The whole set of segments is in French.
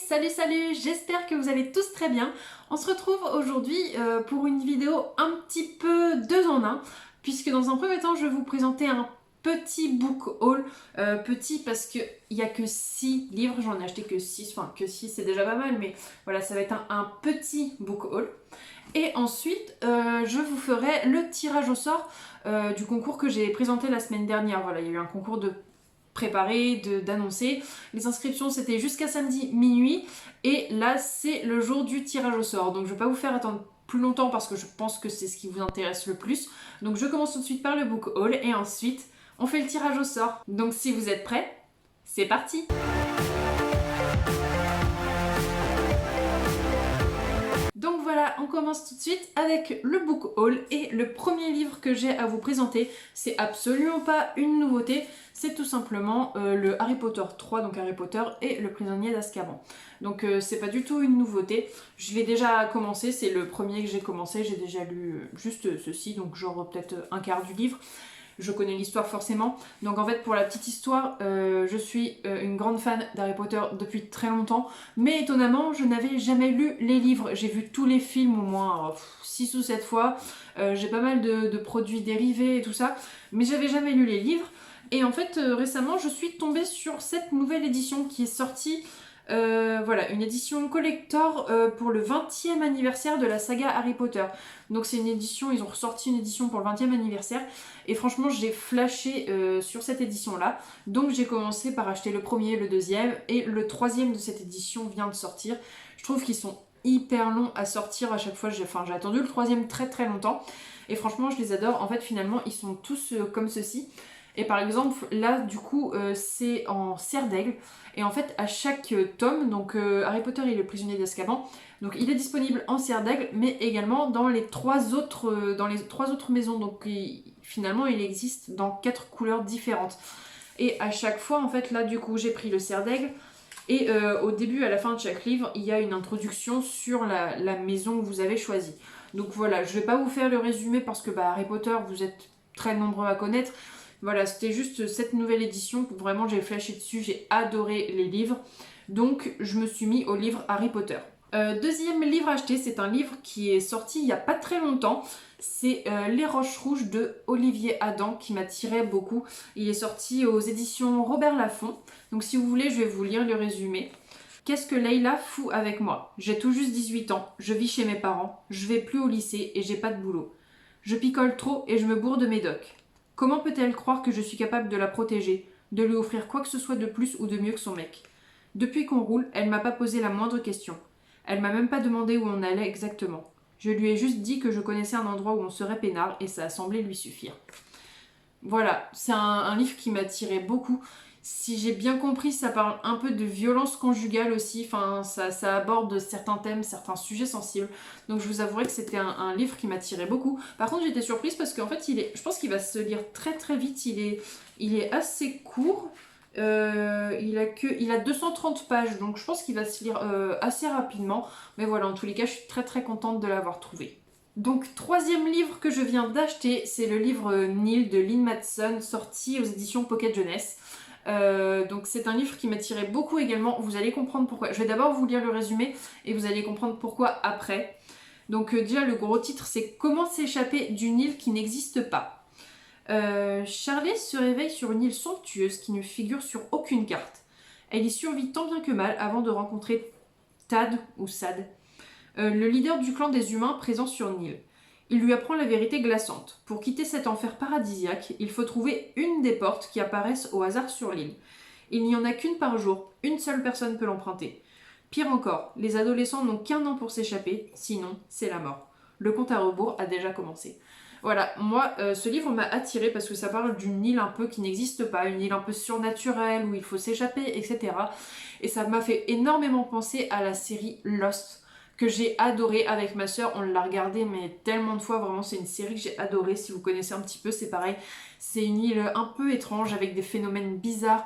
Salut, j'espère que vous allez tous très bien. On se retrouve aujourd'hui pour une vidéo un petit peu deux en un, puisque dans un premier temps je vais vous présenter un petit book haul, petit parce qu'il n'y a que 6 livres, j'en ai acheté que 6, enfin que 6 c'est déjà pas mal, mais voilà, ça va être un petit book haul. Et ensuite, je vous ferai le tirage au sort du concours que j'ai présenté la semaine dernière. Voilà, il y a eu un concours de préparé, d'annoncer. Les inscriptions c'était jusqu'à samedi minuit et là c'est le jour du tirage au sort. Donc je vais pas vous faire attendre plus longtemps parce que je pense que c'est ce qui vous intéresse le plus. Donc je commence tout de suite par le book haul et ensuite on fait le tirage au sort. Donc si vous êtes prêts, c'est parti! Donc voilà, on commence tout de suite avec le book haul et le premier livre que j'ai à vous présenter, c'est absolument pas une nouveauté, c'est tout simplement le Harry Potter 3, donc Harry Potter et le prisonnier d'Azkaban. Donc c'est pas du tout une nouveauté, je l'ai déjà commencé, c'est le premier que j'ai commencé, j'ai déjà lu juste ceci, donc genre peut-être un quart du livre. Je connais l'histoire forcément. Donc en fait pour la petite histoire, je suis une grande fan d'Harry Potter depuis très longtemps. Mais étonnamment, je n'avais jamais lu les livres. J'ai vu tous les films au moins 6 ou 7 fois. J'ai pas mal de produits dérivés et tout ça. Mais j'avais jamais lu les livres. Et en fait récemment, je suis tombée sur cette nouvelle édition qui est sortie. Voilà, une édition collector pour le 20e anniversaire de la saga Harry Potter. Donc c'est une édition, ils ont ressorti une édition pour le 20e anniversaire. Et franchement, j'ai flashé sur cette édition-là. Donc j'ai commencé par acheter le premier, le deuxième. Et le troisième de cette édition vient de sortir. Je trouve qu'ils sont hyper longs à sortir à chaque fois. J'ai attendu le troisième très très longtemps. Et franchement, je les adore. En fait, finalement, ils sont tous comme ceci. Et par exemple, là, du coup, c'est en serre d'aigle. Et en fait, à chaque tome, donc Harry Potter et le prisonnier d'Azkaban, donc il est disponible en serre d'aigle, mais également dans les trois autres maisons. Donc finalement, il existe dans 4 couleurs différentes. Et à chaque fois, en fait, là, du coup, j'ai pris le serre d'aigle. Et au début, à la fin de chaque livre, il y a une introduction sur la maison que vous avez choisie. Donc voilà, je vais pas vous faire le résumé parce que Harry Potter, vous êtes très nombreux à connaître. Voilà, c'était juste cette nouvelle édition, vraiment j'ai flashé dessus, j'ai adoré les livres, donc je me suis mis au livre Harry Potter. Deuxième livre acheté, c'est un livre qui est sorti il n'y a pas très longtemps, c'est Les Roches Rouges de Olivier Adam qui m'attirait beaucoup. Il est sorti aux éditions Robert Laffont, donc si vous voulez je vais vous lire le résumé. Qu'est-ce que Leïla fout avec moi? J'ai tout juste 18 ans, je vis chez mes parents, je vais plus au lycée et j'ai pas de boulot. Je picole trop et je me bourre de médoc. Comment peut-elle croire que je suis capable de la protéger, de lui offrir quoi que ce soit de plus ou de mieux que son mec? Depuis qu'on roule, elle m'a pas posé la moindre question. Elle m'a même pas demandé où on allait exactement. Je lui ai juste dit que je connaissais un endroit où on serait peinard et ça a semblé lui suffire. Voilà, c'est un livre qui m'attirait beaucoup. Si j'ai bien compris, ça parle un peu de violence conjugale aussi, enfin, ça aborde certains thèmes, certains sujets sensibles. Donc je vous avouerai que c'était un livre qui m'attirait beaucoup. Par contre, j'étais surprise parce qu'en fait, je pense qu'il va se lire très très vite. Il est assez court. Il a 230 pages, donc je pense qu'il va se lire assez rapidement. Mais voilà, en tous les cas, je suis très très contente de l'avoir trouvé. Donc, troisième livre que je viens d'acheter, c'est le livre Nil de Lynn Matson, sorti aux éditions Pocket Jeunesse. Donc c'est un livre qui m'attirait beaucoup également, vous allez comprendre pourquoi. Je vais d'abord vous lire le résumé et vous allez comprendre pourquoi après. Donc déjà le gros titre c'est Comment s'échapper d'une île qui n'existe pas. Charlie se réveille sur une île somptueuse qui ne figure sur aucune carte. Elle y survit tant bien que mal avant de rencontrer Tad ou Sad, le leader du clan des humains présent sur Nil. Il lui apprend la vérité glaçante. Pour quitter cet enfer paradisiaque, il faut trouver une des portes qui apparaissent au hasard sur l'île. Il n'y en a qu'une par jour, une seule personne peut l'emprunter. Pire encore, les adolescents n'ont qu'un an pour s'échapper, sinon c'est la mort. Le compte à rebours a déjà commencé. Voilà, moi, ce livre m'a attirée parce que ça parle d'une île un peu qui n'existe pas, une île un peu surnaturelle où il faut s'échapper, etc. Et ça m'a fait énormément penser à la série Lost, que j'ai adoré avec ma soeur, on l'a regardé mais tellement de fois, vraiment c'est une série que j'ai adorée, si vous connaissez un petit peu c'est pareil, c'est une île un peu étrange avec des phénomènes bizarres,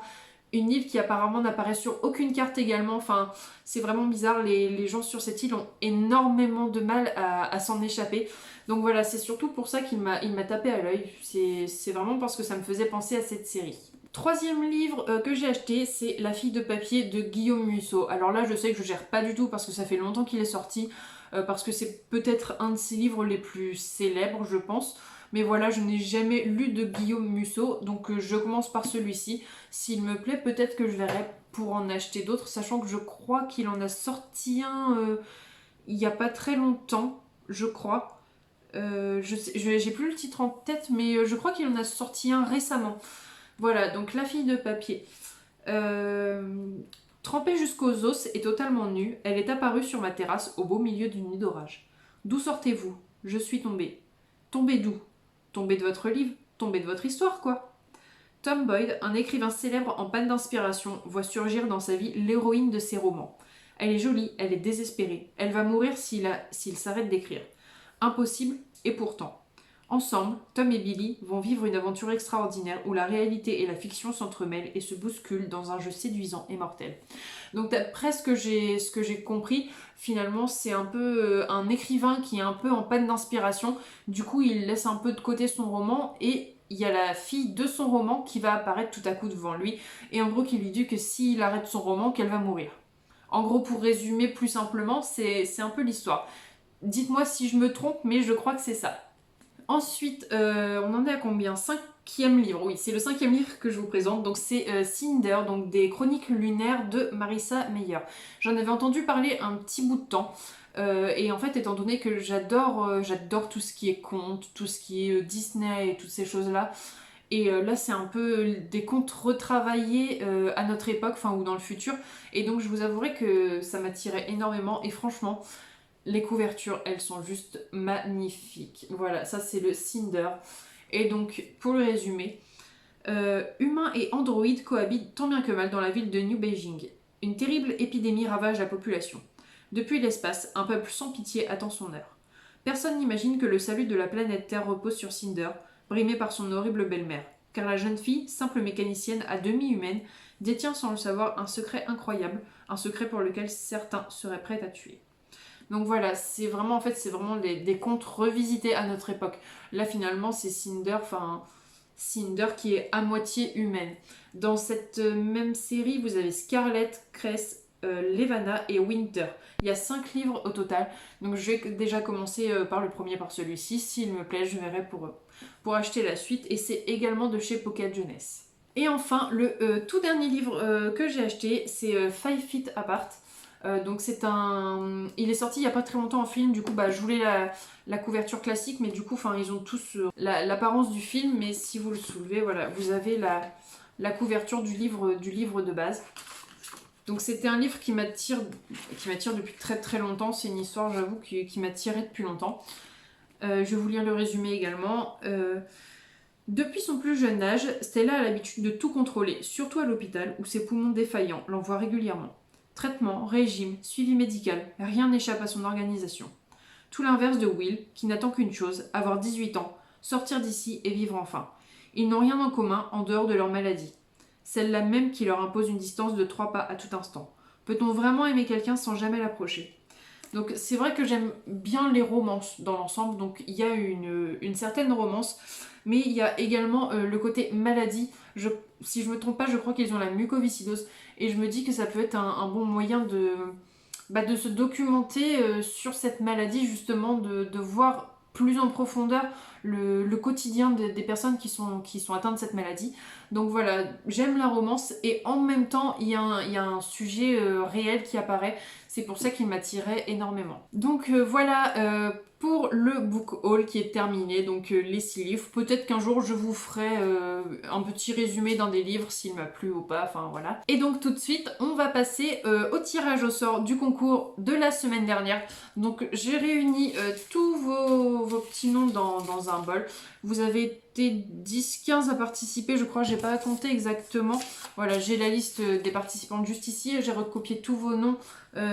une île qui apparemment n'apparaît sur aucune carte également, enfin c'est vraiment bizarre, les gens sur cette île ont énormément de mal à s'en échapper, donc voilà c'est surtout pour ça qu'il m'a tapé à l'œil, c'est vraiment parce que ça me faisait penser à cette série. Troisième livre que j'ai acheté, c'est La fille de papier de Guillaume Musso. Alors là, je sais que je gère pas du tout parce que ça fait longtemps qu'il est sorti, parce que c'est peut-être un de ses livres les plus célèbres, je pense. Mais voilà, je n'ai jamais lu de Guillaume Musso, donc je commence par celui-ci. S'il me plaît, peut-être que je verrai pour en acheter d'autres, sachant que je crois qu'il en a sorti un il y a pas très longtemps, je crois. J'ai plus le titre en tête, mais je crois qu'il en a sorti un récemment. Voilà, donc La fille de papier. Trempée jusqu'aux os et totalement nue, elle est apparue sur ma terrasse au beau milieu d'une nuit d'orage. D'où sortez-vous? Je suis tombée. Tombée d'où? Tombée de votre livre? Tombée de votre histoire, quoi. Tom Boyd, un écrivain célèbre en panne d'inspiration, voit surgir dans sa vie l'héroïne de ses romans. Elle est jolie, elle est désespérée. Elle va mourir s'il s'arrête d'écrire. Impossible, et pourtant. Ensemble, Tom et Billy vont vivre une aventure extraordinaire où la réalité et la fiction s'entremêlent et se bousculent dans un jeu séduisant et mortel. Donc d'après ce que j'ai compris, finalement c'est un peu un écrivain qui est un peu en panne d'inspiration. Du coup il laisse un peu de côté son roman et il y a la fille de son roman qui va apparaître tout à coup devant lui et en gros qui lui dit que s'il arrête son roman qu'elle va mourir. En gros pour résumer plus simplement, c'est un peu l'histoire. Dites-moi si je me trompe mais je crois que c'est ça. Ensuite, on en est à combien? Cinquième livre, oui, c'est le cinquième livre que je vous présente, donc c'est Cinder, donc des chroniques lunaires de Marissa Meyer. J'en avais entendu parler un petit bout de temps, et en fait, étant donné que j'adore tout ce qui est contes, tout ce qui est Disney et toutes ces choses-là, et là c'est un peu des contes retravaillés à notre époque, enfin ou dans le futur, et donc je vous avouerai que ça m'attirait énormément, et franchement, les couvertures, elles sont juste magnifiques. Voilà, ça c'est le Cinder. Et donc, pour le résumer, humains et androïdes cohabitent tant bien que mal dans la ville de New Beijing. Une terrible épidémie ravage la population. Depuis l'espace, un peuple sans pitié attend son heure. Personne n'imagine que le salut de la planète Terre repose sur Cinder, brimée par son horrible belle-mère. Car la jeune fille, simple mécanicienne à demi humaine, détient sans le savoir un secret incroyable, un secret pour lequel certains seraient prêts à tuer. Donc voilà, c'est vraiment des contes revisités à notre époque. Là finalement c'est Cinder qui est à moitié humaine. Dans cette même série, vous avez Scarlett, Cress, Levana et Winter. Il y a 5 livres au total. Donc je vais déjà commencer par le premier, par celui-ci. S'il me plaît, je verrai pour acheter la suite. Et c'est également de chez Pocket Jeunesse. Et enfin, le tout dernier livre que j'ai acheté, c'est Five Feet Apart. Donc il est sorti il y a pas très longtemps en film, du coup je voulais la couverture classique, mais du coup ils ont tous l'apparence du film, mais si vous le soulevez, voilà, vous avez la couverture du livre de base. Donc c'était un livre qui m'attire depuis très très longtemps, c'est une histoire j'avoue qui m'attirait depuis longtemps. Je vais vous lire le résumé également. Depuis son plus jeune âge, Stella a l'habitude de tout contrôler, surtout à l'hôpital où ses poumons défaillants l'envoient régulièrement. Traitement, régime, suivi médical, rien n'échappe à son organisation. Tout l'inverse de Will, qui n'attend qu'une chose, avoir 18 ans, sortir d'ici et vivre enfin. Ils n'ont rien en commun en dehors de leur maladie. Celle-là même qui leur impose une distance de 3 pas à tout instant. Peut-on vraiment aimer quelqu'un sans jamais l'approcher? Donc c'est vrai que j'aime bien les romances dans l'ensemble, donc il y a une certaine romance, mais il y a également le côté maladie. Si je me trompe pas, je crois qu'ils ont la mucoviscidose, et je me dis que ça peut être un bon moyen de se documenter sur cette maladie, justement, de voir plus en profondeur le quotidien des personnes qui sont atteintes de cette maladie. Donc voilà, j'aime la romance, et en même temps, il y a un sujet réel qui apparaît. C'est pour ça qu'il m'attirait énormément. Donc voilà pour le book haul qui est terminé, donc les 6 livres. Peut-être qu'un jour je vous ferai un petit résumé d'un des livres s'il m'a plu ou pas, enfin voilà. Et donc tout de suite, on va passer au tirage au sort du concours de la semaine dernière. Donc j'ai réuni tous vos petits noms dans un bol. Vous avez été 10-15 à participer, je crois, j'ai pas compté exactement. Voilà, j'ai la liste des participantes juste ici, j'ai recopié tous vos noms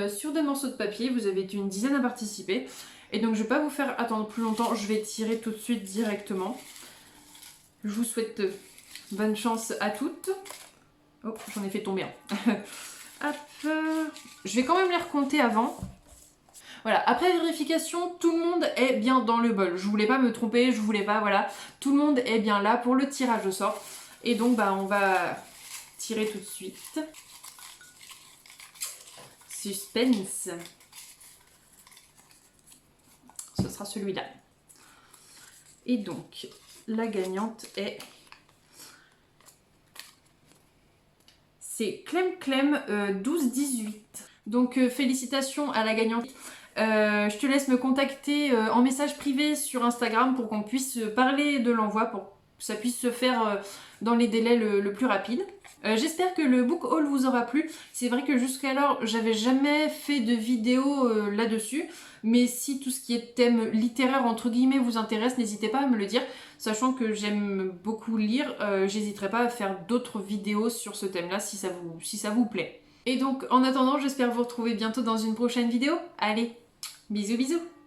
sur des morceaux de papier. Vous avez été une dizaine à participer. Et donc je vais pas vous faire attendre plus longtemps, je vais tirer tout de suite directement. Je vous souhaite bonne chance à toutes. Oh, j'en ai fait tomber un. Hop. Je vais quand même les recompter avant. Voilà, après vérification, tout le monde est bien dans le bol. Je voulais pas me tromper, je voulais pas, voilà. Tout le monde est bien là pour le tirage au sort. Et donc bah on va tirer tout de suite. Suspense. Ce sera celui-là. Et donc la gagnante est... C'est Clem Clem 12-18. Donc félicitations à la gagnante. Je te laisse me contacter en message privé sur Instagram pour qu'on puisse parler de l'envoi, pour que ça puisse se faire dans les délais le plus rapide. J'espère que le book haul vous aura plu. C'est vrai que jusqu'alors, j'avais jamais fait de vidéo là-dessus. Mais si tout ce qui est thème littéraire, entre guillemets, vous intéresse, n'hésitez pas à me le dire. Sachant que j'aime beaucoup lire, j'hésiterai pas à faire d'autres vidéos sur ce thème-là si ça vous plaît. Et donc, en attendant, j'espère vous retrouver bientôt dans une prochaine vidéo. Allez, bisous bisous!